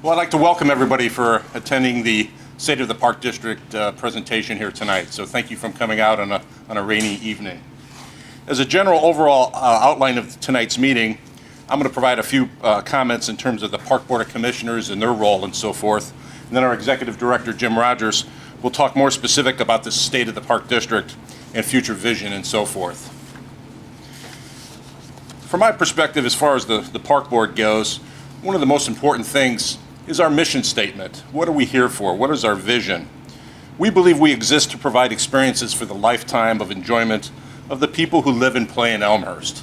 Well, I'd like to welcome everybody for attending the State of the Park District presentation here tonight. So thank you for coming out on a rainy evening. As a general overall outline of tonight's meeting, I'm going to provide a few comments in terms of the Park Board of Commissioners and their role and so forth. And then our Executive Director, Jim Rogers, will talk more specific about the state of the Park District and future vision and so forth. From my perspective, as far as the Park Board goes, one of the most important things is our mission statement. What are we here for? What is our vision? We believe we exist to provide experiences for the lifetime of enjoyment of the people who live and play in Elmhurst.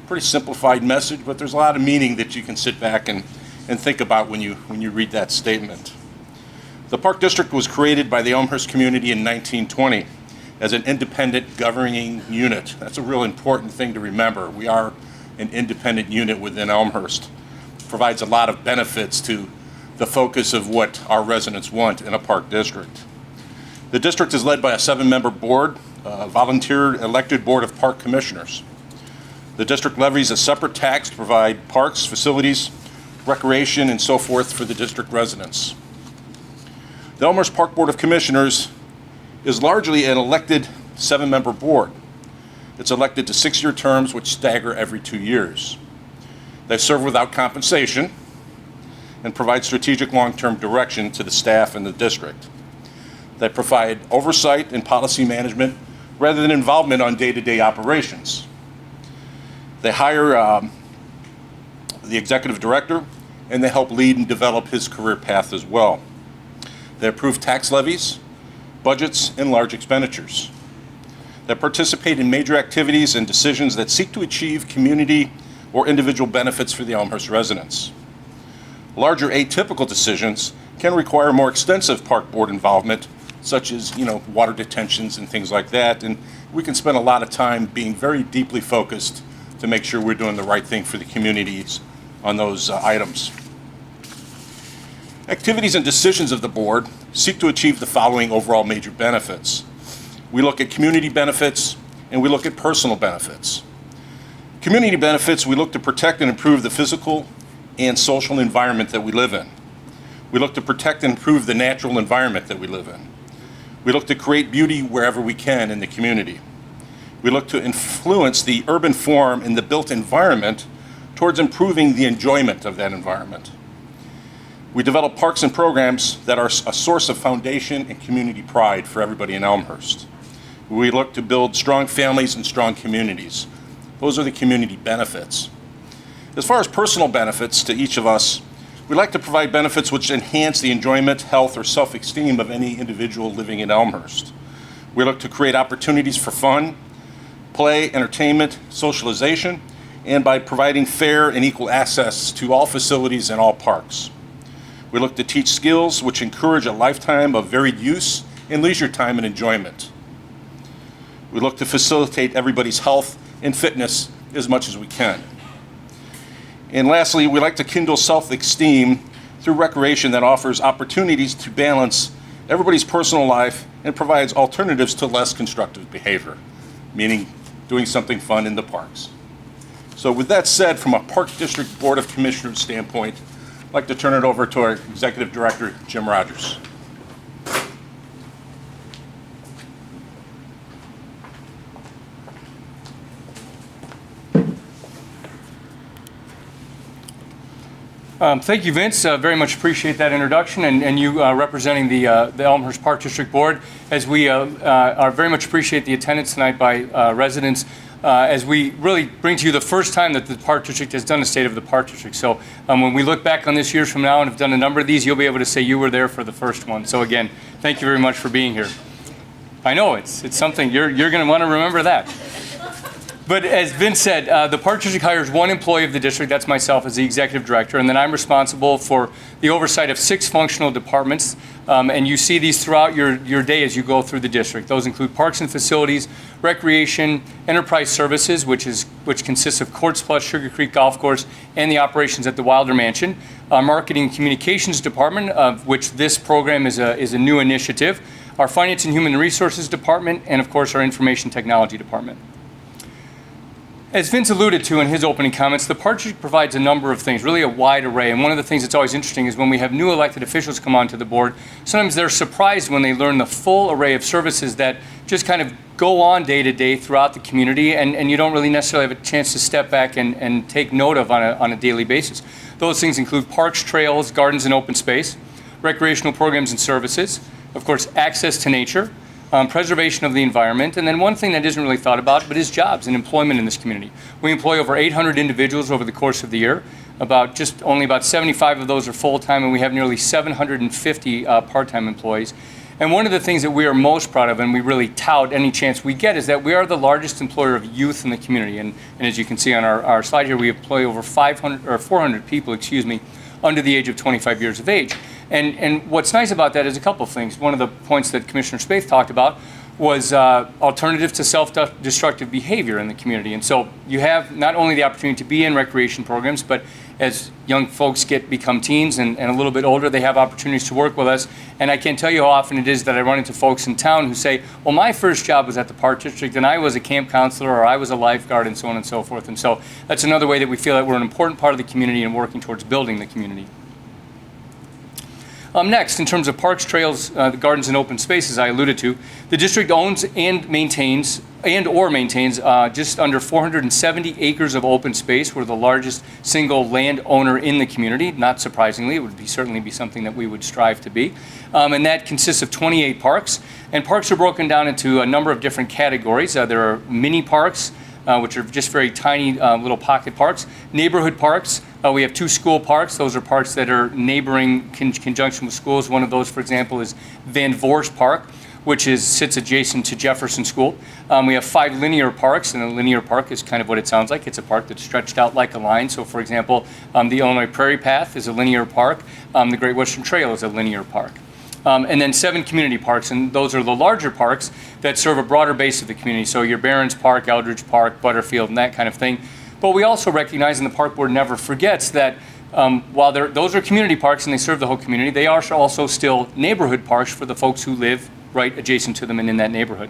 Pretty simplified message, but there's a lot of meaning that you can sit back and think about when you read that statement. The Park District was created by the Elmhurst community in 1920 as an independent governing unit. That's a real important thing to remember. We are an independent unit within Elmhurst. It provides a lot of benefits to the focus of what our residents want in a park district. The district is led by a 7-member board, a volunteer elected board of park commissioners. The district levies a separate tax to provide parks, facilities, recreation, and so forth for the district residents. The Elmers Park Board of Commissioners is largely an elected 7-member board. It's elected to 6-year terms which stagger every 2 years. They serve without compensation and provide strategic long-term direction to the staff in the district. They provide oversight and policy management rather than involvement on day-to-day operations. They hire the executive director, and they help lead and develop his career path as well. They approve tax levies, budgets, and large expenditures. They participate in major activities and decisions that seek to achieve community or individual benefits for the Elmhurst residents. Larger atypical decisions can require more extensive park board involvement, such as, water detentions and things like that. And we can spend a lot of time being very deeply focused to make sure we're doing the right thing for the communities on those items. Activities and decisions of the board seek to achieve the following overall major benefits. We look at community benefits and we look at personal benefits. Community benefits, we look to protect and improve the physical and social environment that we live in. We look to protect and improve the natural environment that we live in. We look to create beauty wherever we can in the community. We look to influence the urban form and the built environment towards improving the enjoyment of that environment. We develop parks and programs that are a source of foundation and community pride for everybody in Elmhurst. We look to build strong families and strong communities. Those are the community benefits. As far as personal benefits to each of us, we like to provide benefits which enhance the enjoyment, health, or self-esteem of any individual living in Elmhurst. We look to create opportunities for fun, play, entertainment, socialization, and by providing fair and equal access to all facilities and all parks. We look to teach skills which encourage a lifetime of varied use and leisure time and enjoyment. We look to facilitate everybody's health and fitness as much as we can. And lastly, we like to kindle self-esteem through recreation that offers opportunities to balance everybody's personal life and provides alternatives to less constructive behavior, meaning doing something fun in the parks. So with that said, from a Park District Board of Commissioners standpoint, I'd like to turn it over to our Executive Director, Jim Rogers. Thank you, Vince. Very much appreciate that introduction and you representing the Elmhurst Park District Board, as we are very much appreciate the attendance tonight by residents as we really bring to you the first time that the Park District has done a State of the Park District. So when we look back on this years from now and have done a number of these, you'll be able to say you were there for the first one. So again, thank you very much for being here. I know it's something you're going to want to remember that. But as Vince said, the Park District hires one employee of the district, that's myself as the executive director, and then I'm responsible for the oversight of 6 functional departments. And you see these throughout your day as you go through the district. Those include parks and facilities, recreation, enterprise services, which consists of Courts Plus, Sugar Creek Golf Course, and the operations at the Wilder Mansion. Our marketing and communications department, of which this program is a new initiative. Our finance and human resources department, and of course our information technology department. As Vince alluded to in his opening comments, the Park District provides a number of things, really a wide array. And one of the things that's always interesting is when we have new elected officials come onto the board, sometimes they're surprised when they learn the full array of services that just kind of go on day to day throughout the community, and you don't really necessarily have a chance to step back and take note of on a daily basis. Those things include parks, trails, gardens and open space, recreational programs and services, of course, access to nature, preservation of the environment, and then one thing that isn't really thought about, but is jobs and employment in this community. We employ over 800 individuals over the course of the year. Only about 75 of those are full-time, and we have nearly 750 part-time employees. And one of the things that we are most proud of, and we really tout any chance we get, is that we are the largest employer of youth in the community. And as you can see on our slide here, we employ over 400 people, under the age of 25 years of age. And what's nice about that is a couple of things. One of the points that Commissioner Spaeth talked about was alternatives to self-destructive behavior in the community. And so you have not only the opportunity to be in recreation programs, but as young folks become teens and a little bit older, they have opportunities to work with us. And I can't tell you how often it is that I run into folks in town who say, well, my first job was at the Park District, and I was a camp counselor, or I was a lifeguard, and so on and so forth. And so that's another way that we feel that we're an important part of the community and working towards building the community. Next, in terms of parks, trails, the gardens, and open spaces I alluded to, the district owns and maintains just under 470 acres of open space. We're the largest single landowner in the community. Not surprisingly, it would certainly be something that we would strive to be. And that consists of 28 parks. And parks are broken down into a number of different categories. There are mini parks, which are just very tiny little pocket parks, neighborhood parks. We have 2 school parks. Those are parks that are neighboring conjunction with schools. One of those, for example, is Van Voorst Park, which sits adjacent to Jefferson School. We have 5 linear parks, and a linear park is kind of what it sounds like. It's a park that's stretched out like a line. So, for example, the Illinois Prairie Path is a linear park. The Great Western Trail is a linear park. And then 7 community parks, and those are the larger parks that serve a broader base of the community. So your Barron's Park, Eldridge Park, Butterfield, and that kind of thing. But we also recognize, and the Park Board never forgets, that while those are community parks and they serve the whole community, they are also still neighborhood parks for the folks who live right adjacent to them and in that neighborhood.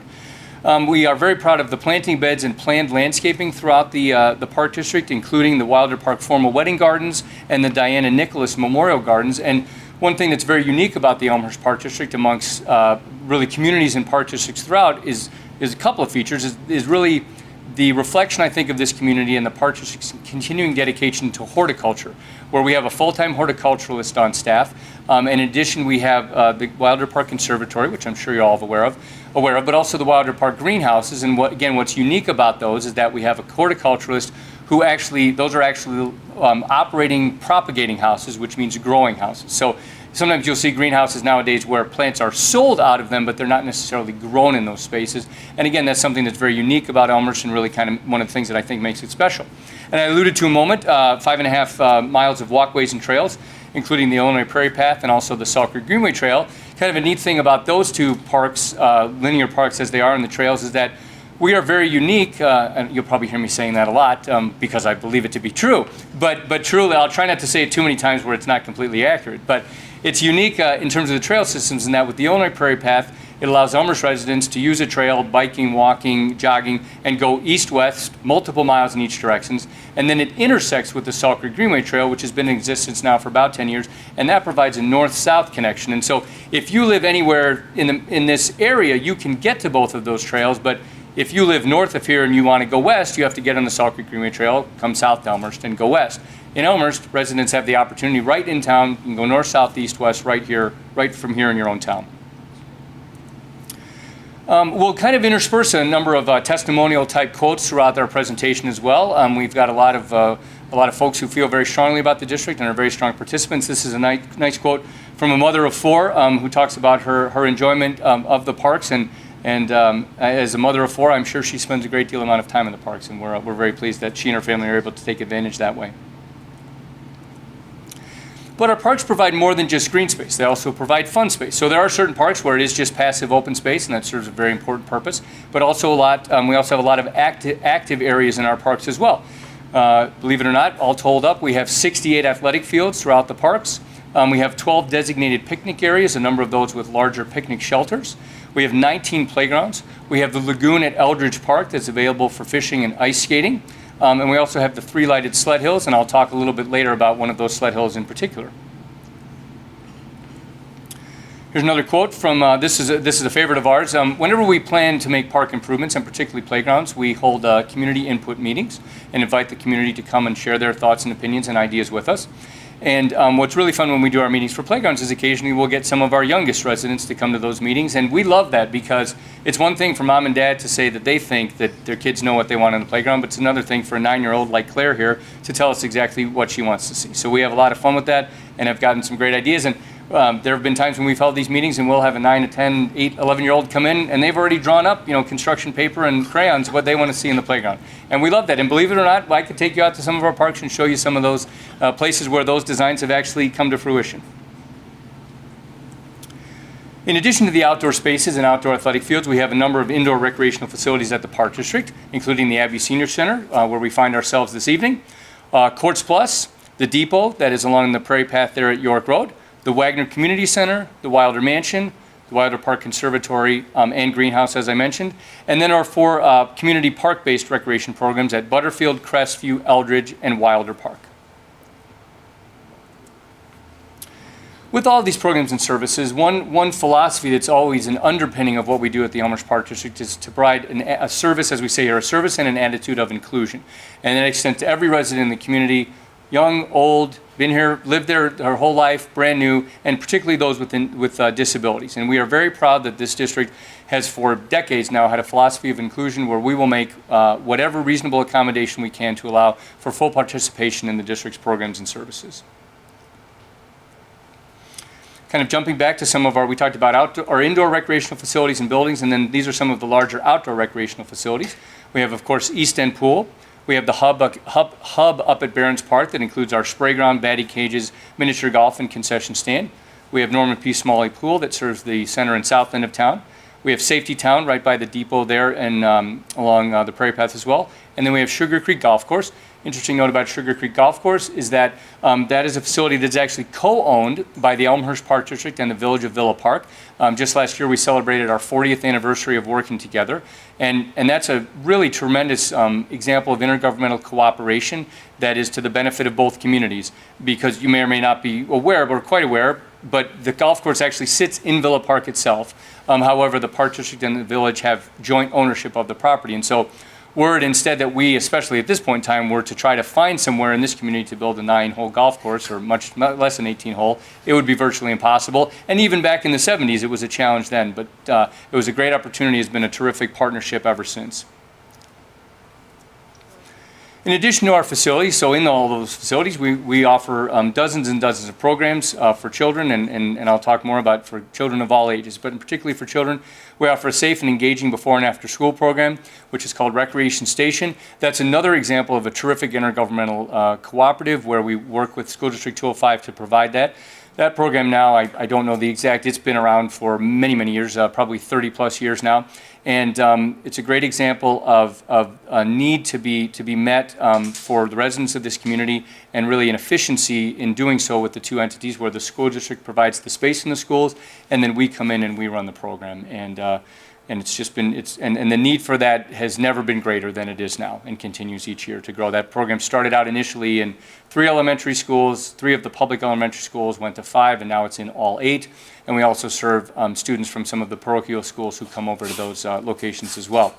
We are very proud of the planting beds and planned landscaping throughout the Park District, including the Wilder Park Formal Wedding Gardens and the Diana Nicholas Memorial Gardens. And one thing that's very unique about the Elmhurst Park District amongst really communities and park districts throughout is a couple of features, is really the reflection, I think, of this community and the Park District's continuing dedication to horticulture, where we have a full-time horticulturalist on staff. In addition, we have the Wilder Park Conservatory, which I'm sure you're all aware of, but also the Wilder Park greenhouses. And what's unique about those is that we have a horticulturalist who those are actually operating propagating houses, which means growing houses. So sometimes you'll see greenhouses nowadays where plants are sold out of them, but they're not necessarily grown in those spaces. And again, that's something that's very unique about Elmers and really kind of one of the things that I think makes it special. And I alluded to a moment, 5.5 miles of walkways and trails, including the Illinois Prairie Path and also the Salt Creek Greenway Trail. Kind of a neat thing about those 2 parks, linear parks as they are in the trails, is that we are very unique, and you'll probably hear me saying that a lot because I believe it to be true. But truly, I'll try not to say it too many times where it's not completely accurate. But it's unique in terms of the trail systems in that with the Illinois Prairie Path, it allows Elmers residents to use a trail, biking, walking, jogging, and go east-west, multiple miles in each direction. And then it intersects with the Salt Creek Greenway Trail, which has been in existence now for about 10 years, and that provides a north-south connection. And so if you live anywhere in this area, you can get to both of those trails, but if you live north of here and you want to go west, you have to get on the Salt Creek Greenway Trail, come south to Elmhurst, and go west. In Elmhurst, residents have the opportunity right in town. You can go north, south, east, west, right from here in your own town. We'll kind of intersperse a number of testimonial type quotes throughout our presentation as well. We've got a lot of folks who feel very strongly about the district and are very strong participants. This is a nice quote from a mother of 4 who talks about her enjoyment of the parks. And as a mother of 4, I'm sure she spends a great deal amount of time in the parks, and we're very pleased that she and her family are able to take advantage that way. But our parks provide more than just green space. They also provide fun space. So there are certain parks where it is just passive open space, and that serves a very important purpose. But also we also have a lot of active areas in our parks as well. Believe it or not, all told up, we have 68 athletic fields throughout the parks. We have 12 designated picnic areas, a number of those with larger picnic shelters. We have 19 playgrounds. We have the lagoon at Eldridge Park that's available for fishing and ice skating. And we also have the 3 lighted sled hills, and I'll talk a little bit later about one of those sled hills in particular. Here's another quote from, this is a favorite of ours. Whenever we plan to make park improvements, and particularly playgrounds, we hold community input meetings and invite the community to come and share their thoughts and opinions and ideas with us. And what's really fun when we do our meetings for playgrounds is occasionally we'll get some of our youngest residents to come to those meetings, and we love that because it's one thing for mom and dad to say that they think that their kids know what they want on the playground, but it's another thing for a 9-year-old like Claire here to tell us exactly what she wants to see. So we have a lot of fun with that and have gotten some great ideas. And there have been times when we've held these meetings and we'll have a 9 to 10, 8, 11-year-old come in and they've already drawn up, construction paper and crayons what they want to see in the playground. And we love that. And believe it or not, I could take you out to some of our parks and show you some of those places where those designs have actually come to fruition. In addition to the outdoor spaces and outdoor athletic fields, we have a number of indoor recreational facilities at the Park District, including the Abbey Senior Center, where we find ourselves this evening, Courts Plus, the depot that is along the Prairie Path there at York Road, the Wagner Community Center, the Wilder Mansion, the Wilder Park Conservatory, and Greenhouse, as I mentioned, and then our 4 community park-based recreation programs at Butterfield, Crestview, Eldridge, and Wilder Park. With all of these programs and services, one philosophy that's always an underpinning of what we do at the Elmers Park District is to provide a service, as we say here, a service and an attitude of inclusion. And that extends to every resident in the community, young, old, been here, lived there their whole life, brand new, and particularly those with disabilities. And we are very proud that this district has for decades now had a philosophy of inclusion where we will make whatever reasonable accommodation we can to allow for full participation in the district's programs and services. Kind of jumping back to some of our, we talked about our indoor recreational facilities and buildings, and then these are some of the larger outdoor recreational facilities. We have, of course, East End Pool. We have the hub up at Barron's Park that includes our spray ground, batting cages, miniature golf, and concession stand. We have Norman P. Smalley Pool that serves the center and south end of town. We have Safety Town right by the depot there and along the Prairie Path as well. And then we have Sugar Creek Golf Course. Interesting note about Sugar Creek Golf Course is that that is a facility that's actually co-owned by the Elmhurst Park District and the Village of Villa Park. Just last year we celebrated our 40th anniversary of working together. And that's a really tremendous example of intergovernmental cooperation that is to the benefit of both communities, because you may or may not be aware, but quite aware, but the golf course actually sits in Villa Park itself. However, the Park District and the Village have joint ownership of the property. And so were it instead that we, especially at this point in time, were to try to find somewhere in this community to build a 9-hole golf course, or much less than 18-hole, it would be virtually impossible. And even back in the 70s, it was a challenge then. But it was a great opportunity. It's been a terrific partnership ever since. In addition to our facilities, so in all those facilities, we offer dozens and dozens of programs for children, and I'll talk more about for children of all ages, but particularly for children, we offer a safe and engaging before and after school program, which is called Recreation Station. That's another example of a terrific intergovernmental cooperative where we work with School District 205 to provide that. That program now, I don't know the exact, it's been around for many, many years, probably 30 plus years now. And it's a great example of a need to be met for the residents of this community, and really an efficiency in doing so with the 2 entities where the school district provides the space in the schools, and then we come in and we run the program. And it's just been, and the need for that has never been greater than it is now, and continues each year to grow. That program started out initially in 3 elementary schools, 3 of the public elementary schools, went to 5, and now it's in all 8. And we also serve students from some of the parochial schools who come over to those locations as well.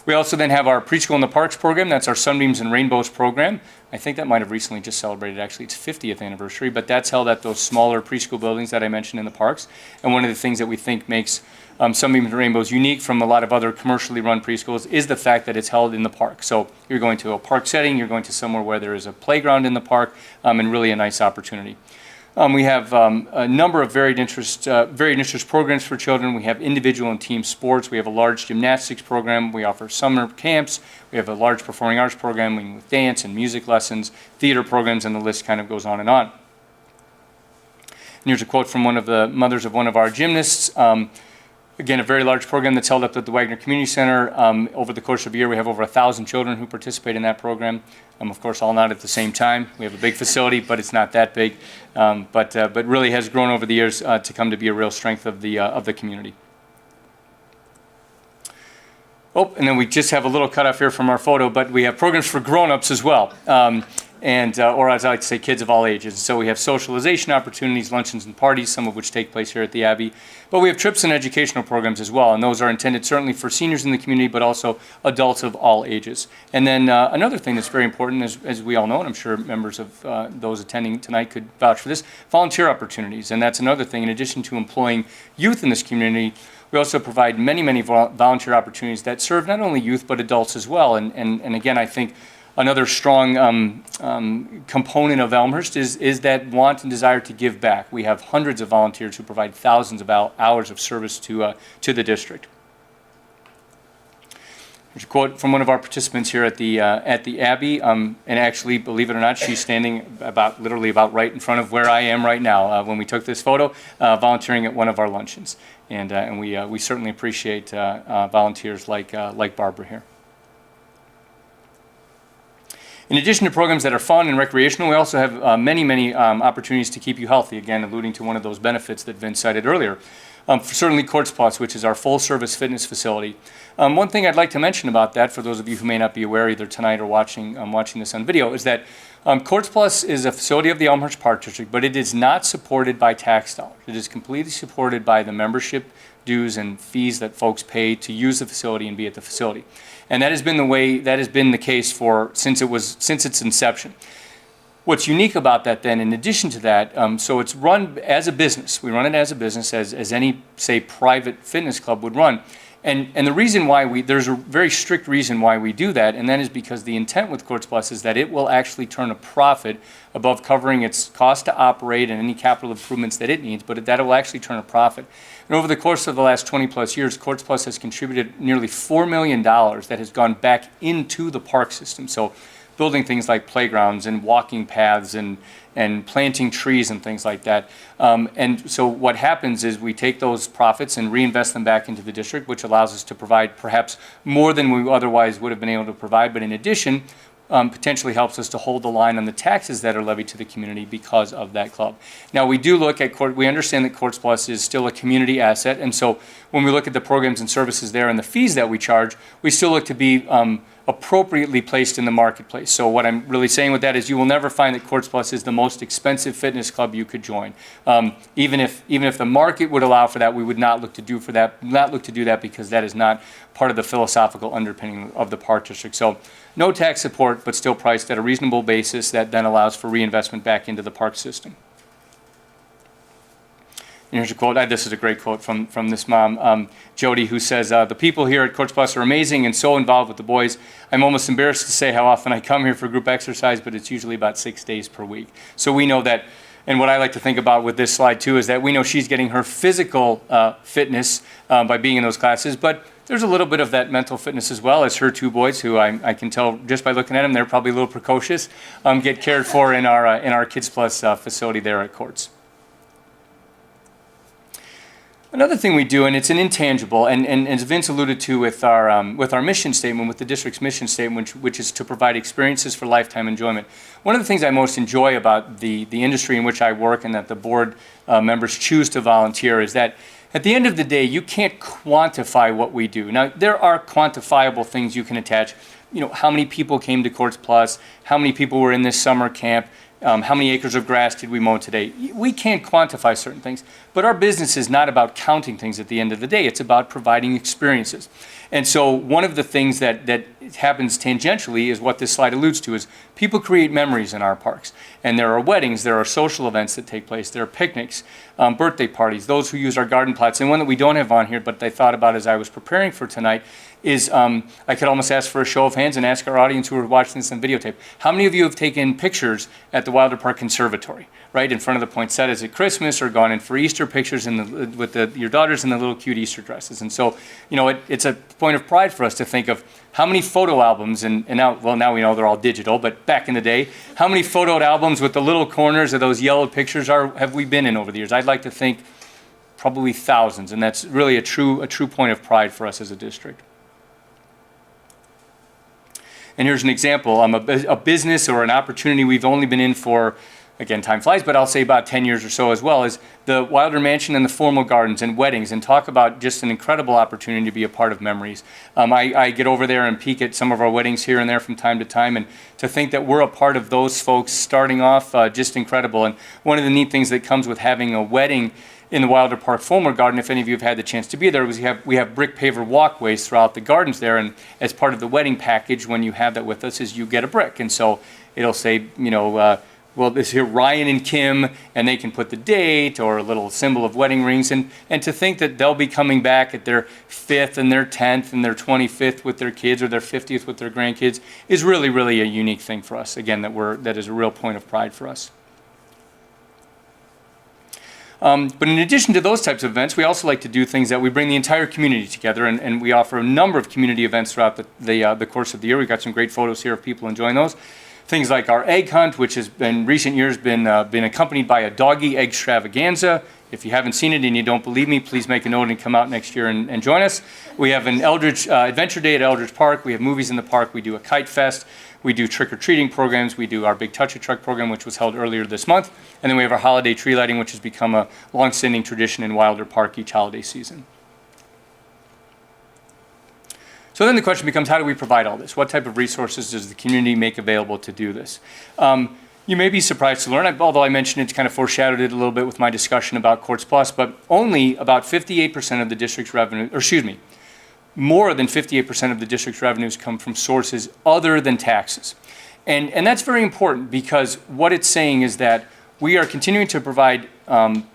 We also then have our Preschool in the Parks program. That's our Sunbeams and Rainbows program. I think that might have recently just celebrated actually its 50th anniversary, but that's held at those smaller preschool buildings that I mentioned in the parks. And one of the things that we think makes Sunbeams and Rainbows unique from a lot of other commercially run preschools is the fact that it's held in the park. So you're going to a park setting, you're going to somewhere where there is a playground in the park, and really a nice opportunity. We have a number of varied interest programs for children. We have individual and team sports. We have a large gymnastics program. We offer summer camps. We have a large performing arts program with dance and music lessons, theater programs, and the list kind of goes on. And here's a quote from one of the mothers of one of our gymnasts. Again, a very large program that's held up at the Wagner Community Center. Over the course of a year, we have over 1,000 children who participate in that program. Of course, all not at the same time. We have a big facility, but it's not that big. But really has grown over the years to come to be a real strength of the community. Oh, and then we just have a little cutoff here from our photo, but we have programs for grown-ups as well. Or as I like to say, kids of all ages. So we have socialization opportunities, luncheons and parties, some of which take place here at the Abbey. But we have trips and educational programs as well, and those are intended certainly for seniors in the community, but also adults of all ages. And then another thing that's very important, as we all know, and I'm sure members of those attending tonight could vouch for this, volunteer opportunities. And that's another thing. In addition to employing youth in this community, we also provide many volunteer opportunities that serve not only youth, but adults as well. And again, I think another strong component of Elmhurst is that want and desire to give back. We have hundreds of volunteers who provide thousands of hours of service to the district. Here's a quote from one of our participants here at the Abbey, and actually, believe it or not, she's standing literally about right in front of where I am right now when we took this photo, volunteering at one of our luncheons. And we certainly appreciate volunteers like Barbara here. In addition to programs that are fun and recreational, we also have many opportunities to keep you healthy, again, alluding to one of those benefits that Vince cited earlier. Certainly Courts Plus, which is our full-service fitness facility. One thing I'd like to mention about that, for those of you who may not be aware either tonight or watching this on video, is that Courts Plus is a facility of the Elmhurst Park District, but it is not supported by tax dollars. It is completely supported by the membership dues and fees that folks pay to use the facility and be at the facility. And that has been the case since its inception. What's unique about that then, in addition to that, so it's run as a business. We run it as a business, as any, say, private fitness club would run. And the reason why there's a very strict reason why we do that, and that is because the intent with Courts Plus is that it will actually turn a profit above covering its cost to operate and any capital improvements that it needs, but that it will actually turn a profit. And over the course of the last 20 plus years, Courts Plus has contributed nearly $4 million that has gone back into the park system. So building things like playgrounds and walking paths and planting trees and things like that. And so what happens is we take those profits and reinvest them back into the district, which allows us to provide perhaps more than we otherwise would have been able to provide. But in addition, potentially helps us to hold the line on the taxes that are levied to the community because of that club. Now, we do look at we understand that Courts Plus is still a community asset, and so when we look at the programs and services there and the fees that we charge, we still look to be appropriately placed in the marketplace. So what I'm really saying with that is you will never find that Courts Plus is the most expensive fitness club you could join. Even if the market would allow for that, we would not look to do that because that is not part of the philosophical underpinning of the Park District. So no tax support, but still priced at a reasonable basis that then allows for reinvestment back into the park system. And here's a quote. This is a great quote from this mom, Jody, who says, "The people here at Courts Plus are amazing and so involved with the boys. I'm almost embarrassed to say how often I come here for group exercise, but it's usually about 6 days per week." So we know that, and what I like to think about with this slide too is that we know she's getting her physical fitness by being in those classes, but there's a little bit of that mental fitness as well, as her two boys, who I can tell just by looking at them, they're probably a little precocious, get cared for in our Kids Plus facility there at Courts. Another thing we do, and it's an intangible, and as Vince alluded to with our mission statement, with the district's mission statement, which is to provide experiences for lifetime enjoyment. One of the things I most enjoy about the industry in which I work and that the board members choose to volunteer is that at the end of the day, you can't quantify what we do. Now, there are quantifiable things you can attach. How many people came to Courts Plus, how many people were in this summer camp, how many acres of grass did we mow today? We can't quantify certain things, but our business is not about counting things at the end of the day. It's about providing experiences. And so one of the things that happens tangentially is what this slide alludes to, is people create memories in our parks. And there are weddings, there are social events that take place, there are picnics, birthday parties, those who use our garden plots. And one that we don't have on here, but I thought about as I was preparing for tonight, is I could almost ask for a show of hands and ask our audience who are watching this on videotape. How many of you have taken pictures at the Wilder Park Conservatory, right, in front of the poinsettias at Christmas, or gone in for Easter pictures with your daughters in the little cute Easter dresses? And so, it's a point of pride for us to think of how many photo albums, and now we know they're all digital, but back in the day, how many photo albums with the little corners of those yellowed pictures have we been in over the years? I'd like to think probably thousands, and that's really a true point of pride for us as a district. And here's an example. A business or an opportunity we've only been in for, again, time flies, but I'll say about 10 years or so as well, is the Wilder Mansion and the formal gardens and weddings, and talk about just an incredible opportunity to be a part of memories. I get over there and peek at some of our weddings here and there from time to time, and to think that we're a part of those folks starting off, just incredible. And one of the neat things that comes with having a wedding in the Wilder Park Fulmer Garden, if any of you have had the chance to be there, was we have brick paver walkways throughout the gardens there, and as part of the wedding package, when you have that with us, is you get a brick. And so it'll say, well, this here, Ryan and Kim, and they can put the date or a little symbol of wedding rings, and to think that they'll be coming back at their 5th and their 10th and their 25th with their kids, or their 50th with their grandkids, is really, really a unique thing for us. Again, that is a real point of pride for us. But in addition to those types of events, we also like to do things that we bring the entire community together, and we offer a number of community events throughout the course of the year. We've got some great photos here of people enjoying those. Things like our egg hunt, which has in recent years been accompanied by a doggy egg extravaganza. If you haven't seen it and you don't believe me, please make a note and come out next year and join us. We have an Adventure Day at Elmers Park. We have movies in the park. We do a kite fest. We do trick-or-treating programs. We do our Big Touch-a-Truck program, which was held earlier this month. And then we have our holiday tree lighting, which has become a long-standing tradition in Wilder Park each holiday season. So then the question becomes, how do we provide all this? What type of resources does the community make available to do this? You may be surprised to learn, although I mentioned it, kind of foreshadowed it a little bit with my discussion about Courts Plus, but only about 58% of the district's revenue, or excuse me, more than 58% of the district's revenues come from sources other than taxes. And that's very important, because what it's saying is that we are continuing to provide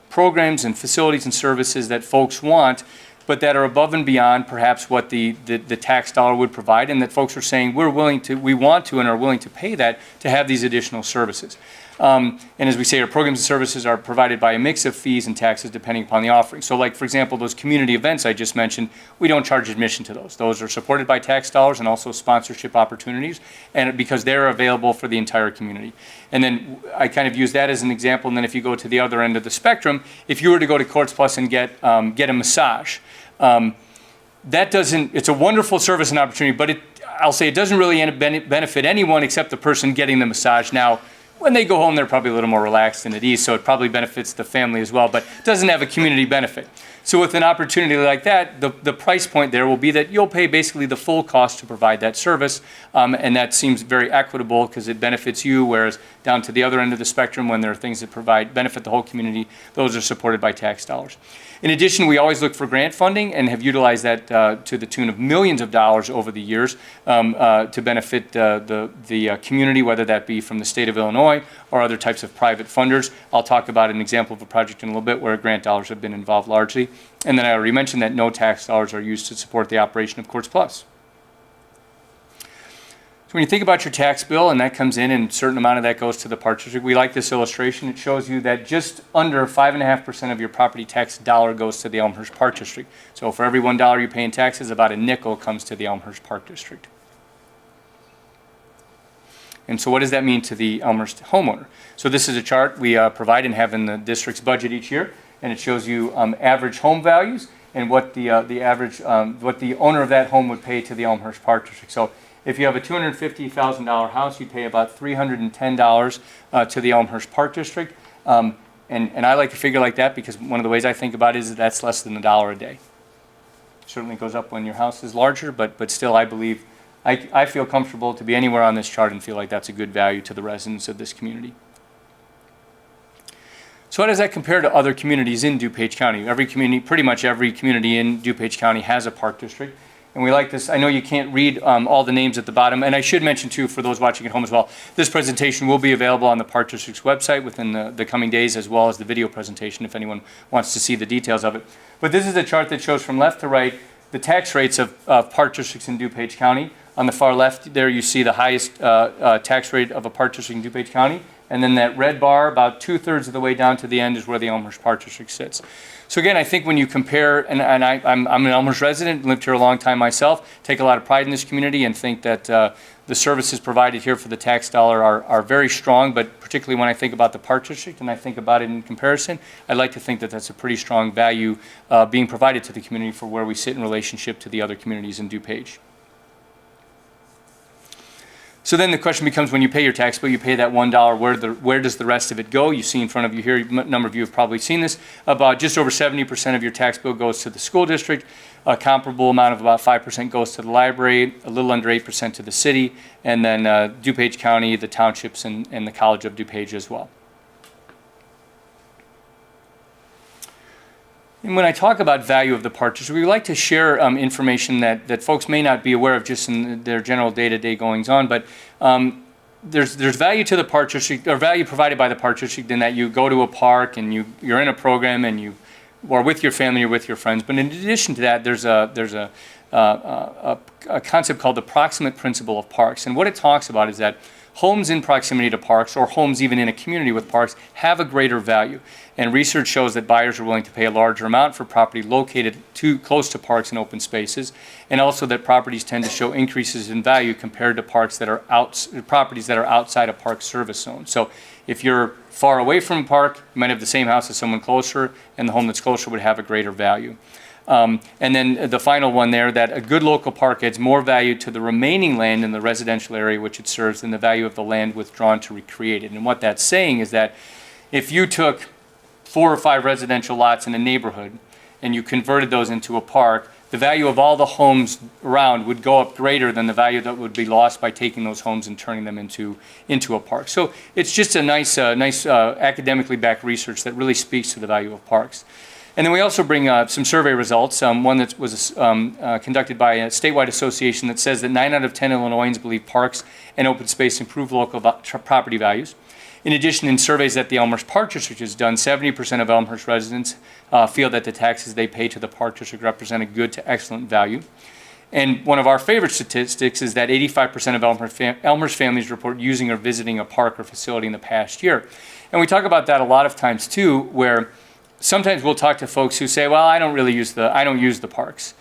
programs and facilities and services that folks want, but that are above and beyond perhaps what the tax dollar would provide, and that folks are saying we want to and are willing to pay that to have these additional services. And as we say, our programs and services are provided by a mix of fees and taxes depending upon the offering. So like, for example, those community events I just mentioned, we don't charge admission to those. Those are supported by tax dollars and also sponsorship opportunities, and because they're available for the entire community. And then I kind of use that as an example, and then if you go to the other end of the spectrum, if you were to go to Courts Plus and get a massage, it's a wonderful service and opportunity, but I'll say it doesn't really benefit anyone except the person getting the massage. Now, when they go home, they're probably a little more relaxed and at ease, so it probably benefits the family as well, but it doesn't have a community benefit. So with an opportunity like that, the price point there will be that you'll pay basically the full cost to provide that service, and that seems very equitable because it benefits you, whereas down to the other end of the spectrum, when there are things that benefit the whole community, those are supported by tax dollars. In addition, we always look for grant funding and have utilized that to the tune of millions of dollars over the years to benefit the community, whether that be from the state of Illinois or other types of private funders. I'll talk about an example of a project in a little bit where grant dollars have been involved largely. And then I already mentioned that no tax dollars are used to support the operation of Courts Plus. So when you think about your tax bill and that comes in and a certain amount of that goes to the Park District, we like this illustration. It shows you that just under 5.5% of your property tax dollar goes to the Elmhurst Park District. So for every $1 you pay in taxes, about a nickel comes to the Elmhurst Park District. And so what does that mean to the Elmhurst homeowner? So this is a chart we provide and have in the district's budget each year, and it shows you average home values and what the owner of that home would pay to the Elmhurst Park District. So if you have a $250,000 house, you'd pay about $310 to the Elmhurst Park District. And I like to figure like that because one of the ways I think about it is that that's less than $1 a day. Certainly goes up when your house is larger, but still I believe, I feel comfortable to be anywhere on this chart and feel like that's a good value to the residents of this community. So how does that compare to other communities in DuPage County? Pretty much every community in DuPage County has a park district. And we like this. I know you can't read all the names at the bottom. And I should mention, too, for those watching at home as well, this presentation will be available on the Park District's website within the coming days, as well as the video presentation if anyone wants to see the details of it. But this is a chart that shows from left to right the tax rates of park districts in DuPage County. On the far left there, you see the highest tax rate of a park district in DuPage County. And then that red bar, about 2/3 of the way down to the end, is where the Elmhurst Park District sits. So again, I think when you compare, and I'm an Elmhurst resident, lived here a long time myself, take a lot of pride in this community and think that the services provided here for the tax dollar are very strong, but particularly when I think about the Park District and I think about it in comparison, I'd like to think that that's a pretty strong value being provided to the community for where we sit in relationship to the other communities in DuPage. So then the question becomes, when you pay your tax bill, you pay that $1, where does the rest of it go? You see in front of you here, a number of you have probably seen this, about just over 70% of your tax bill goes to the school district, a comparable amount of about 5% goes to the library, a little under 8% to the city, and then DuPage County, the townships, and the College of DuPage as well. And when I talk about value of the park district, we like to share information that folks may not be aware of just in their general day-to-day goings-on, but there's value to the park district, or value provided by the park district, in that you go to a park and you're in a program and you are with your family or with your friends. But in addition to that, there's a concept called the Approximate principle of parks. And what it talks about is that homes in proximity to parks, or homes even in a community with parks, have a greater value. And research shows that buyers are willing to pay a larger amount for property located too close to parks and open spaces, and also that properties tend to show increases in value compared to properties that are outside a park service zone. So if you're far away from a park, you might have the same house as someone closer, and the home that's closer would have a greater value. And then the final one there, that a good local park adds more value to the remaining land in the residential area which it serves than the value of the land withdrawn to recreate it. And what that's saying is that if you took 4 or 5 residential lots in a neighborhood and you converted those into a park, the value of all the homes around would go up greater than the value that would be lost by taking those homes and turning them into a park. So it's just a nice academically backed research that really speaks to the value of parks. And then we also bring some survey results, one that was conducted by a statewide association that says that 9 out of 10 Illinoisans believe parks and open space improve local property values. In addition, in surveys that the Elmers Park District has done, 70% of Elmhurst residents feel that the taxes they pay to the Park District represent a good to excellent value. And one of our favorite statistics is that 85% of Elmers families report using or visiting a park or facility in the past year. And we talk about that a lot of times too, where sometimes we'll talk to folks who say, well, I don't use the parks.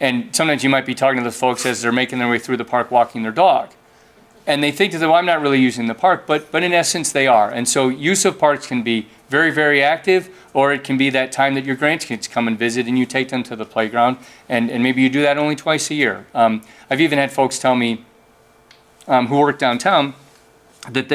And sometimes you might be talking to the folks as they're making their way through the park walking their dog. And they think that, well, I'm not really using the park, but in essence they are. And so use of parks can be very, very active, or it can be that time that your grandkids come and visit and you take them to the playground, and maybe you do that only twice a year. I've even had folks tell me who work downtown that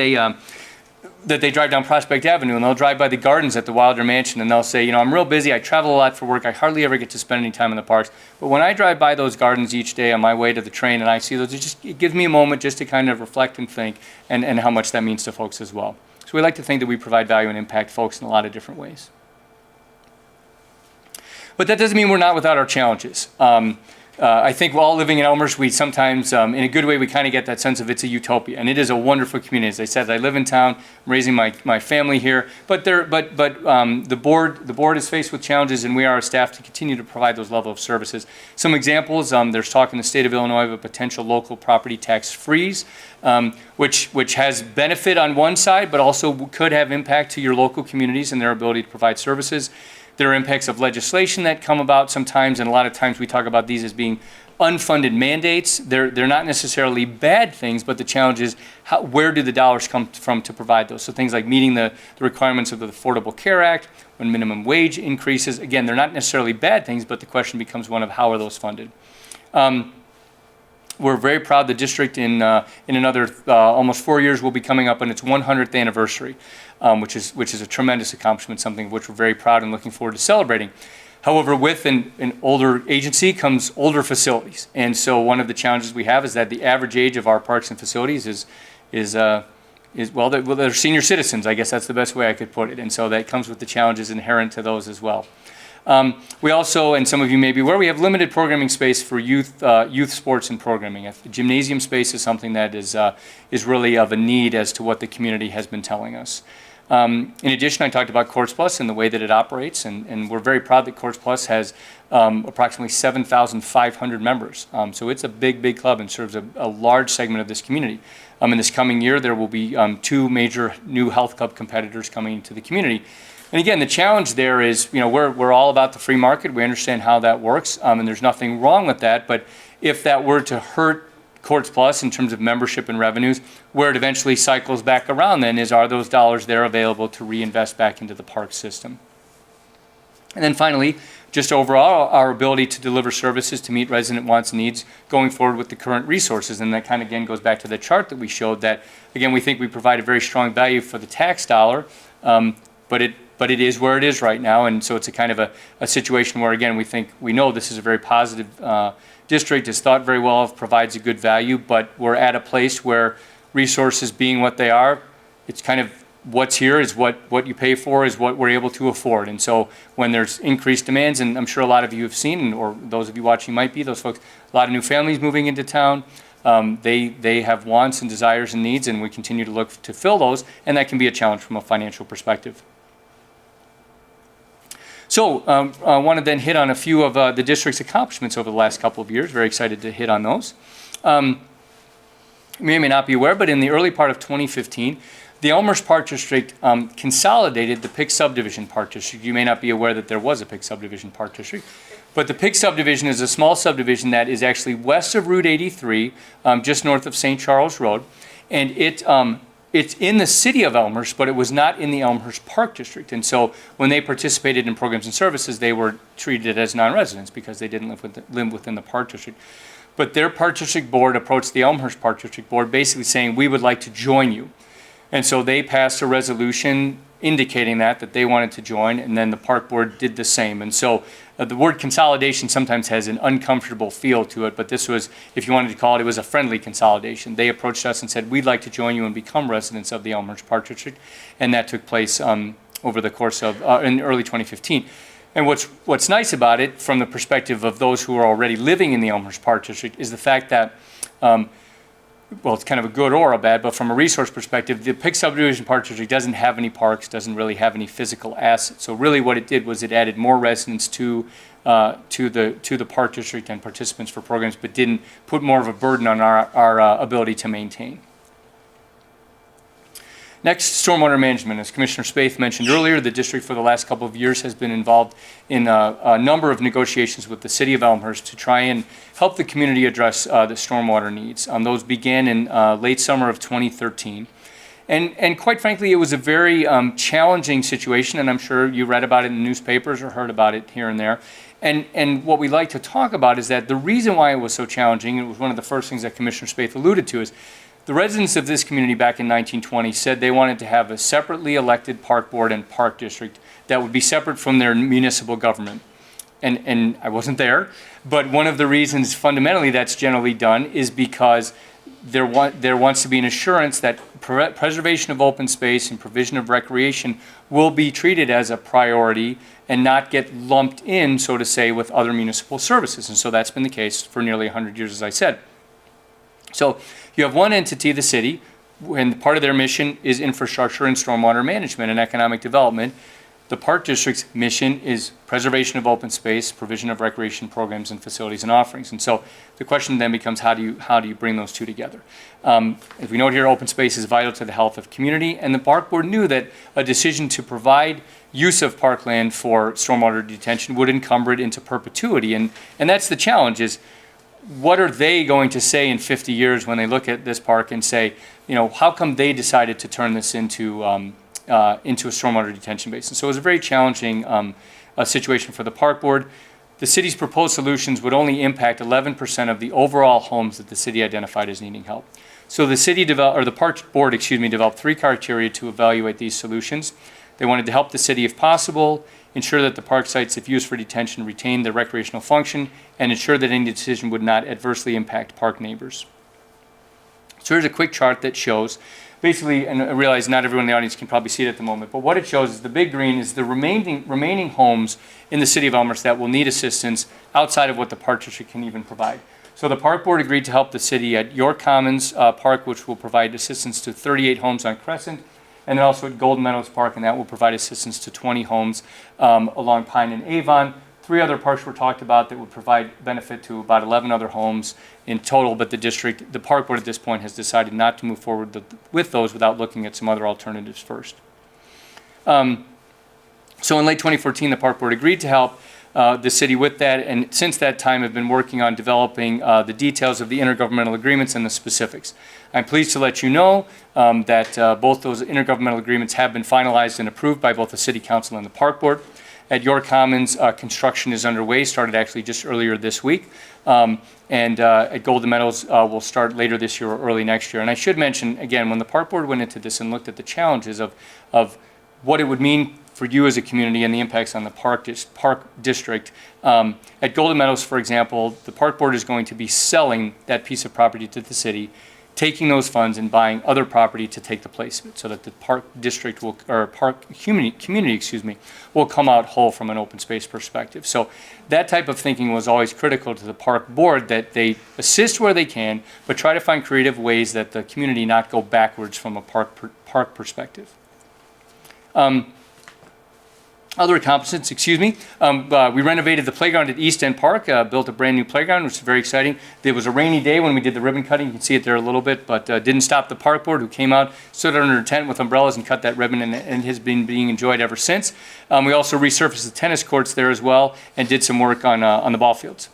they drive down Prospect Avenue and they'll drive by the gardens at the Wilder Mansion and they'll say, I'm real busy, I travel a lot for work, I hardly ever get to spend any time in the parks, but when I drive by those gardens each day on my way to the train and I see those, it gives me a moment just to kind of reflect and think, and how much that means to folks as well. So we like to think that we provide value and impact folks in a lot of different ways. But that doesn't mean we're not without our challenges. I think we're all living in Elmers. We sometimes, in a good way, we kind of get that sense of it's a utopia, and it is a wonderful community. As I said, I live in town, I'm raising my family here, but the board is faced with challenges, and we are a staff to continue to provide those level of services. Some examples: there's talk in the state of Illinois of a potential local property tax freeze, which has benefit on one side, but also could have impact to your local communities and their ability to provide services. There are impacts of legislation that come about sometimes, and a lot of times we talk about these as being unfunded mandates. They're not necessarily bad things, but the challenge is where do the dollars come from to provide those? So things like meeting the requirements of the Affordable Care Act, when minimum wage increases. Again, they're not necessarily bad things, but the question becomes one of how are those funded? We're very proud the district in another almost 4 years will be coming up on its 100th anniversary, which is a tremendous accomplishment, something of which we're very proud and looking forward to celebrating. However, with an older agency comes older facilities, and so one of the challenges we have is that the average age of our parks and facilities is they're senior citizens. I guess that's the best way I could put it, and so that comes with the challenges inherent to those as well. We also, and some of you may be aware, we have limited programming space for youth sports and programming. Gymnasium space is something that is really of a need as to what the community has been telling us. In addition, I talked about Courts Plus and the way that it operates, and we're very proud that Courts Plus has approximately 7,500 members. So it's a big club and serves a large segment of this community. In this coming year, there will be 2 major new health club competitors coming into the community. And again, the challenge there is, we're all about the free market. We understand how that works, and there's nothing wrong with that. But if that were to hurt Courts Plus in terms of membership and revenues, where it eventually cycles back around then are those dollars there available to reinvest back into the park system. And then finally, just overall our ability to deliver services to meet resident wants and needs going forward with the current resources. And that kind of again goes back to the chart that we showed that, again, we think we provide a very strong value for the tax dollar, but it is where it is right now. And so it's a kind of a situation where, again, we know this is a very positive district, is thought very well of, provides a good value, but we're at a place where resources being what they are, it's kind of what's here is what you pay for is what we're able to afford. And so when there's increased demands, and I'm sure a lot of you have seen, or those of you watching might be those folks, a lot of new families moving into town, they have wants and desires and needs, and we continue to look to fill those, and that can be a challenge from a financial perspective. So I want to then hit on a few of the district's accomplishments over the last couple of years. Very excited to hit on those. You may or may not be aware, but in the early part of 2015, the Elmers Park District consolidated the Pick Subdivision Park District. You may not be aware that there was a Pick Subdivision Park District, but the Pick Subdivision is a small subdivision that is actually west of Route 83, just north of St. Charles Road, and it's in the city of Elmers, but it was not in the Elmhurst Park District. And so when they participated in programs and services, they were treated as non-residents because they didn't live within the Park District. But their Park District Board approached the Elmhurst Park District Board basically saying, we would like to join you. And so they passed a resolution indicating that they wanted to join, and then the Park Board did the same. And so the word consolidation sometimes has an uncomfortable feel to it, but this was, if you wanted to call it, it was a friendly consolidation. They approached us and said, we'd like to join you and become residents of the Elmers Park District, and that took place over the course of, in early 2015. And what's nice about it, from the perspective of those who are already living in the Elmers Park District, is the fact that well, it's kind of a good or a bad, but from a resource perspective, the Pick Subdivision Park District doesn't have any parks, doesn't really have any physical assets. So really what it did was it added more residents to the Park District and participants for programs, but didn't put more of a burden on our ability to maintain. Next, stormwater management. As Commissioner Spaeth mentioned earlier, the district for the last couple of years has been involved in a number of negotiations with the city of Elmhurst to try and help the community address the stormwater needs. Those began in late summer of 2013. And quite frankly, it was a very challenging situation, and I'm sure you read about it in the newspapers or heard about it here and there. And what we like to talk about is that the reason why it was so challenging, it was one of the first things that Commissioner Spaeth alluded to, is the residents of this community back in 1920 said they wanted to have a separately elected park board and park district that would be separate from their municipal government. And I wasn't there, but one of the reasons fundamentally that's generally done is because there wants to be an assurance that preservation of open space and provision of recreation will be treated as a priority and not get lumped in, so to say, with other municipal services. And so that's been the case for nearly 100 years, as I said. So you have one entity, the city, and part of their mission is infrastructure and stormwater management and economic development. The Park District's mission is preservation of open space, provision of recreation programs and facilities and offerings. And so the question then becomes, how do you bring those two together? As we note here, open space is vital to the health of community, and the Park Board knew that a decision to provide use of parkland for stormwater detention would encumber it into perpetuity. And that's the challenge, is what are they going to say in 50 years when they look at this park and say, you know, how come they decided to turn this into a stormwater detention basin? So it was a very challenging situation for the Park Board. The city's proposed solutions would only impact 11% of the overall homes that the city identified as needing help. So the Park Board, developed 3 criteria to evaluate these solutions. They wanted to help the city if possible, ensure that the park sites, if used for detention, retain their recreational function, and ensure that any decision would not adversely impact park neighbors. So here's a quick chart that shows, basically, and I realize not everyone in the audience can probably see it at the moment, but what it shows is the big green is the remaining homes in the city of Elmhurst that will need assistance outside of what the Park District can even provide. So the Park Board agreed to help the city at York Commons Park, which will provide assistance to 38 homes on Crescent, and then also at Golden Meadows Park, and that will provide assistance to 20 homes along Pine and Avon. 3 other parks were talked about that would provide benefit to about 11 other homes in total, but the Park Board at this point has decided not to move forward with those without looking at some other alternatives first. So in late 2014, the Park Board agreed to help the city with that, and since that time have been working on developing the details of the intergovernmental agreements and the specifics. I'm pleased to let you know that both those intergovernmental agreements have been finalized and approved by both the City Council and the Park Board. At York Commons, construction is underway, started actually just earlier this week. And at Golden Meadows, we'll start later this year or early next year. And I should mention, again, when the park board went into this and looked at the challenges of what it would mean for you as a community and the impacts on the park district, at Golden Meadows, for example, the park board is going to be selling that piece of property to the city, taking those funds and buying other property to take the place of it, so that the park district will, or park community, excuse me, will come out whole from an open space perspective. So that type of thinking was always critical to the park board, that they assist where they can, but try to find creative ways that the community not go backwards from a park perspective. Other accomplishments, excuse me. We renovated the playground at East End Park, built a brand new playground, which is very exciting. It was a rainy day when we did the ribbon cutting. You can see it there a little bit, but didn't stop the park board, who came out, stood under a tent with umbrellas and cut that ribbon, and has been being enjoyed ever since. We also resurfaced the tennis courts there as well and did some work on the ball fields.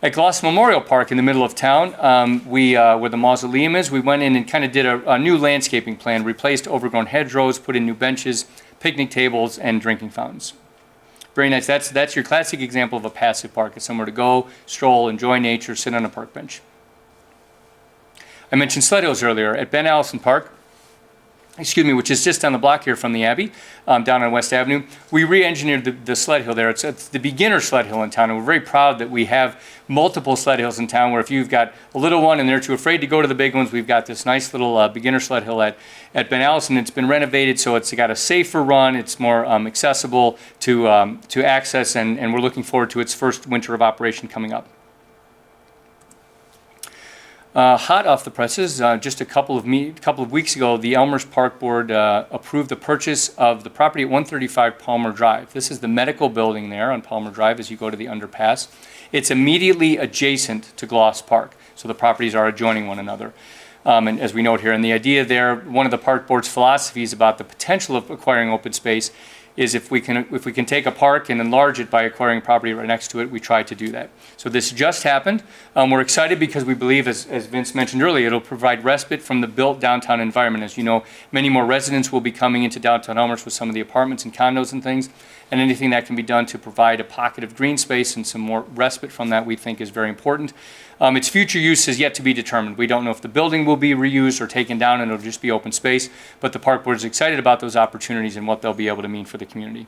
At Gloss Memorial Park in the middle of town, where the mausoleum is, we went in and kind of did a new landscaping plan, replaced overgrown hedgerows, put in new benches, picnic tables, and drinking fountains. Very nice. That's your classic example of a passive park. It's somewhere to go, stroll, enjoy nature, sit on a park bench. I mentioned sled hills earlier. At Allison Park, which is just down the block here from the Abbey, down on West Avenue, we re-engineered the sled hill there. It's the beginner sled hill in town, and we're very proud that we have multiple sled hills in town, where if you've got a little one and they're too afraid to go to the big ones, we've got this nice little beginner sled hill at Ben Allison. It's been renovated, so it's got a safer run, it's more accessible to access, and we're looking forward to its first winter of operation coming up. Hot off the presses, just a couple of weeks ago, the Elmers Park Board approved the purchase of the property at 135 Palmer Drive. This is the medical building there on Palmer Drive as you go to the underpass. It's immediately adjacent to Gloss Park, so the properties are adjoining one another. And as we note here, and the idea there, one of the Park Board's philosophies about the potential of acquiring open space is if we can take a park and enlarge it by acquiring property right next to it, we try to do that. So this just happened. We're excited because we believe, as Vince mentioned earlier, it'll provide respite from the built downtown environment. As you know, many more residents will be coming into downtown Elmhurst with some of the apartments and condos and things, and anything that can be done to provide a pocket of green space and some more respite from that, we think is very important. Its future use is yet to be determined. We don't know if the building will be reused or taken down and it'll just be open space, but the Park Board is excited about those opportunities and what they'll be able to mean for the community.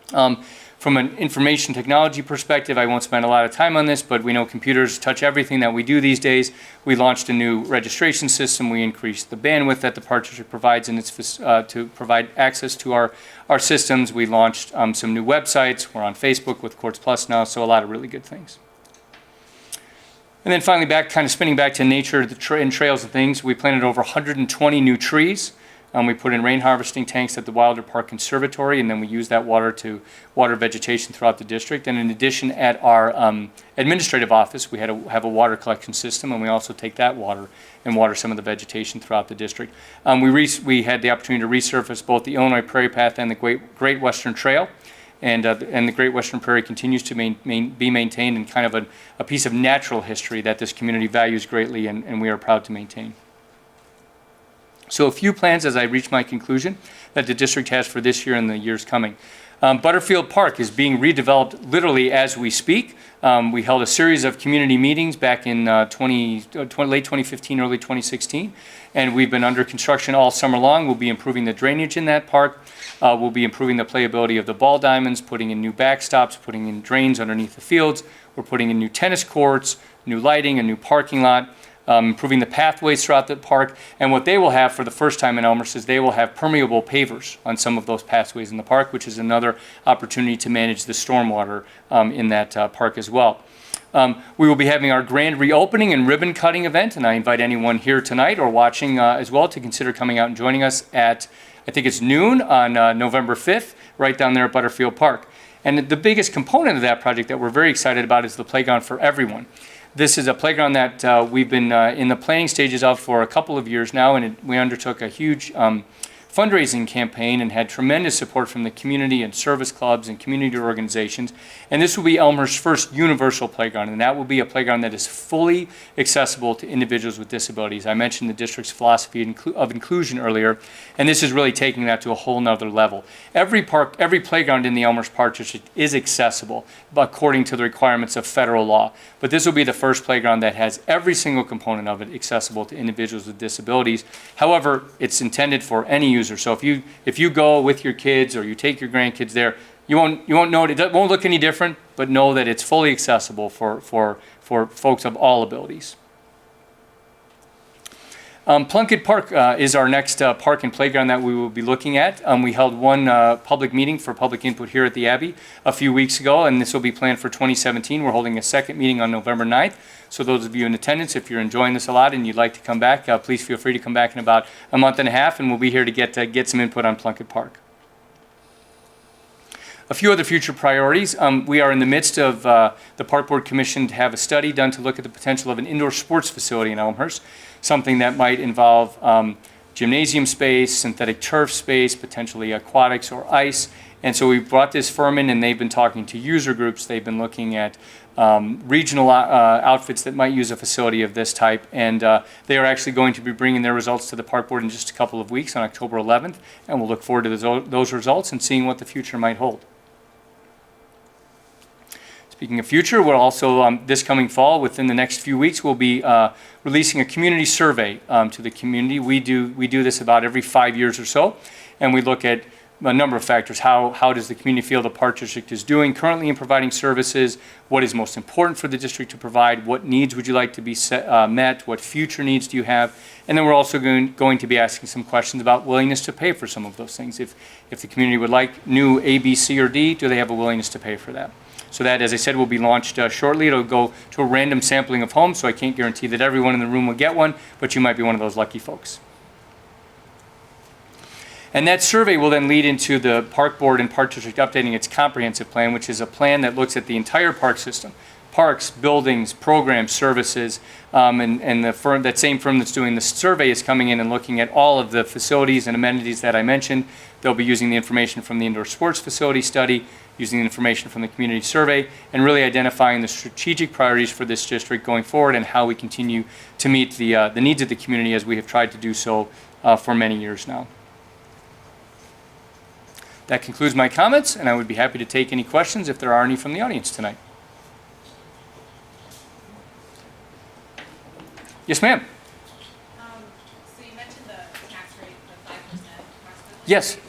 From an information technology perspective, I won't spend a lot of time on this, but we know computers touch everything that we do these days. We launched a new registration system. We increased the bandwidth that the Park District provides in its to provide access to our systems. We launched some new websites. We're on Facebook with Courts Plus now, so a lot of really good things. And then finally, spinning back to nature and trails and things, we planted over 120 new trees. We put in rain harvesting tanks at the Wilder Park Conservatory, and then we use that water to water vegetation throughout the district. And in addition, at our administrative office, we have a water collection system, and we also take that water and water some of the vegetation throughout the district. We had the opportunity to resurface both the Illinois Prairie Path and the Great Western Trail. And the Great Western Prairie continues to be maintained in kind of a piece of natural history that this community values greatly, and we are proud to maintain. So a few plans as I reach my conclusion that the district has for this year and the years coming. Butterfield Park is being redeveloped literally as we speak. We held a series of community meetings back in late 2015, early 2016, and we've been under construction all summer long. We'll be improving the drainage in that park. We'll be improving the playability of the ball diamonds, putting in new backstops, putting in drains underneath the fields. We're putting in new tennis courts, new lighting, a new parking lot. Improving the pathways throughout the park, and what they will have for the first time in Elmhurst is they will have permeable pavers on some of those pathways in the park, which is another opportunity to manage the stormwater in that park as well. We will be having our grand reopening and ribbon cutting event, and I invite anyone here tonight or watching as well to consider coming out and joining us at, I think it's noon on November 5th, right down there at Butterfield Park. And the biggest component of that project that we're very excited about is the Playground for Everyone. This is a playground that we've been in the planning stages of for a couple of years now, and we undertook a huge fundraising campaign and had tremendous support from the community and service clubs and community organizations. And this will be Elmhurst's first universal playground, and that will be a playground that is fully accessible to individuals with disabilities. I mentioned the district's philosophy of inclusion earlier, and this is really taking that to a whole nother level. Every playground in the Elmers Park District is accessible according to the requirements of federal law, but this will be the first playground that has every single component of it accessible to individuals with disabilities. However, it's intended for any user. So if you go with your kids or you take your grandkids there, you won't know it won't look any different, but know that it's fully accessible for folks of all abilities. Prickett Park is our next park and playground that we will be looking at. We held one public meeting for public input here at the Abbey a few weeks ago, and this will be planned for 2017. We're holding a second meeting on November 9th. So those of you in attendance, if you're enjoying this a lot and you'd like to come back, please feel free to come back in about a month and a half, and we'll be here to get some input on Prickett Park. A few other future priorities. We are in the midst of the Park Board Commission to have a study done to look at the potential of an indoor sports facility in Elmhurst, something that might involve gymnasium space, synthetic turf space, potentially aquatics or ice. And so we brought this firm in, and they've been talking to user groups. They've been looking at regional outfits that might use a facility of this type, and they are actually going to be bringing their results to the Park Board in just a couple of weeks on October 11th, and we'll look forward to those results and seeing what the future might hold. Speaking of future, we're also, this coming fall, within the next few weeks, we'll be releasing a community survey to the community. We do this about every 5 years or so, and we look at a number of factors. How does the community feel the Park District is doing currently in providing services? What is most important for the district to provide? What needs would you like to be met? What future needs do you have? And then we're also going to be asking some questions about willingness to pay for some of those things. If the community would like new A, B, C, or D, do they have a willingness to pay for that? So that, as I said, will be launched shortly. It'll go to a random sampling of homes, so I can't guarantee that everyone in the room will get one, but you might be one of those lucky folks. And that survey will then lead into the Park Board and Park District updating its comprehensive plan, which is a plan that looks at the entire park system, parks, buildings, programs, services, and the firm, that same firm that's doing the survey, is coming in and looking at all of the facilities and amenities that I mentioned. They'll be using the information from the indoor sports facility study, using the information from the community survey, and really identifying the strategic priorities for this district going forward and how we continue to meet the needs of the community as we have tried to do so for many years now. That concludes my comments, and I would be happy to take any questions if there are any from the audience tonight. Yes, ma'am. So you mentioned the tax rate, the 5% approximately. Yes. So,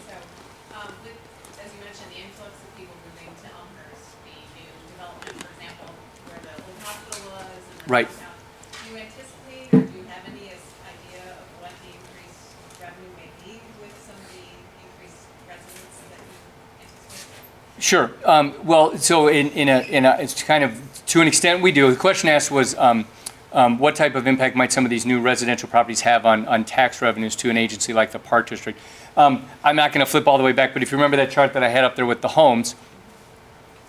as you mentioned, the influx of people moving to Elmhurst, the new development, for example, where the old hospital was, and the Right. downtown. Do you anticipate, or do you have any idea of what the increased revenue may be with some of the increased residents that you anticipate? Sure. Well, so it's kind of, to an extent we do. The question asked was, what type of impact might some of these new residential properties have on tax revenues to an agency like the Park District? I'm not going to flip all the way back, but if you remember that chart that I had up there with the homes,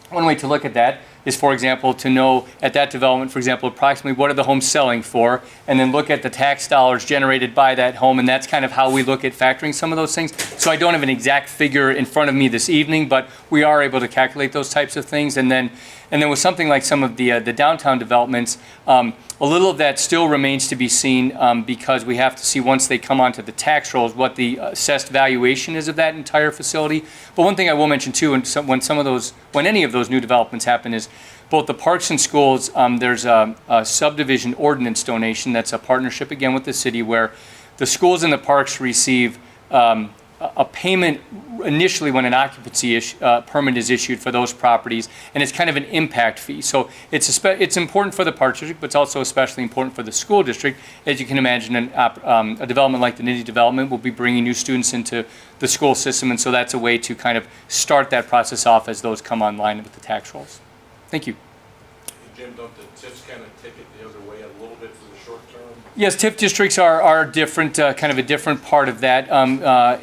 one way to look at that is, for example, to know at that development, for example, approximately what are the homes selling for, and then look at the tax dollars generated by that home, and that's kind of how we look at factoring some of those things. So I don't have an exact figure in front of me this evening, but we are able to calculate those types of things. And then with something like some of the downtown developments, a little of that still remains to be seen because we have to see, once they come onto the tax rolls, what the assessed valuation is of that entire facility. But one thing I will mention too, when any of those new developments happen, is both the parks and schools, there's a subdivision ordinance donation that's a partnership again with the city, where the schools and the parks receive a payment initially when an occupancy permit is issued for those properties, and it's kind of an impact fee. So it's important for the Park District, but it's also especially important for the school district. As you can imagine, a development like the Nitty development will be bringing new students into the school system, and so that's a way to kind of start that process off as those come online with the tax rolls. Thank you. Jim, don't the TIFs kind of take it the other way a little bit for the short term? Yes, TIF districts are different, kind of a different part of that.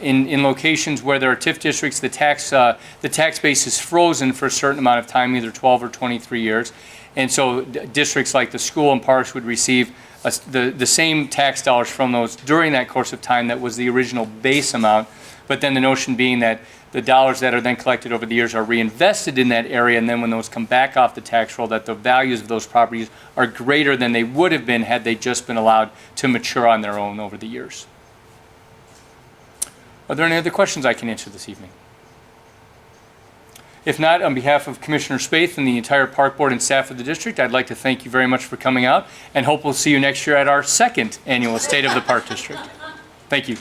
In locations where there are TIF districts, the tax base is frozen for a certain amount of time, either 12 or 23 years. And so districts like the school and parks would receive the same tax dollars from those during that course of time that was the original base amount. But then the notion being that the dollars that are then collected over the years are reinvested in that area, and then when those come back off the tax roll, that the values of those properties are greater than they would have been had they just been allowed to mature on their own over the years. Are there any other questions I can answer this evening? If not, on behalf of Commissioner Spaeth and the entire Park Board and staff of the district, I'd like to thank you very much for coming out, and hope we'll see you next year at our second annual State of the Park District. Thank you.